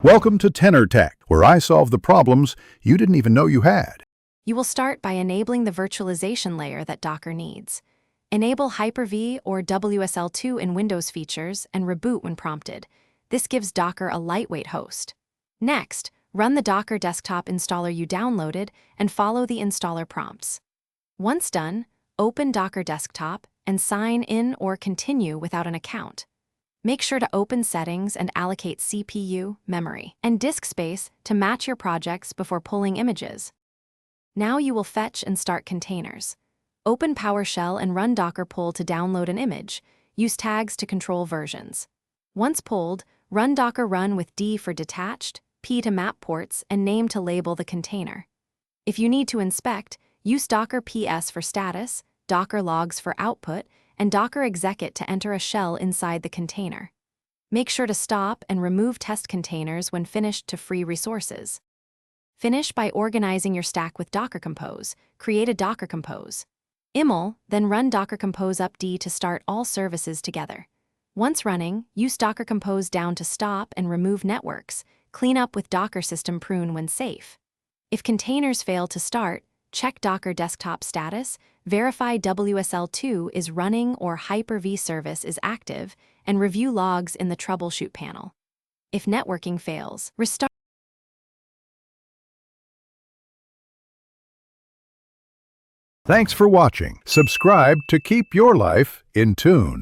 Welcome to Tenor Tech, where I solve the problems you didn't even know you had. You will start by enabling the virtualization layer that Docker needs. Enable Hyper-V or WSL2 in Windows features and reboot when prompted. This gives Docker a lightweight host. Next, run the Docker desktop installer you downloaded and follow the installer prompts. Once done, open Docker Desktop and sign in or continue without an account. Make sure to open settings and allocate CPU, memory, and disk space to match your projects before pulling images. Now you will fetch and start containers. Open PowerShell and run Docker pull to download an image. Use tags to control versions. Once pulled, run Docker run with D for detached, P to map ports, and name to label the container. If you need to inspect, use Docker PS for status, Docker logs for output, and Docker execut to enter a shell inside the container. Make sure to stop and remove test containers when finished to free resources. Finish by organizing your stack with Docker Compose. Create a Docker Compose. Iml, then run Docker Compose up D to start all services together. Once running, use Docker Compose down to stop and remove networks. Clean up with Docker System Prune when safe. If containers fail to start, check Docker desktop status, verify WSL2 is running or Hyper-V service is active, and review logs in the troubleshoot panel. If networking fails, restart. Thanks for watching. Subscribe to keep your life in tune.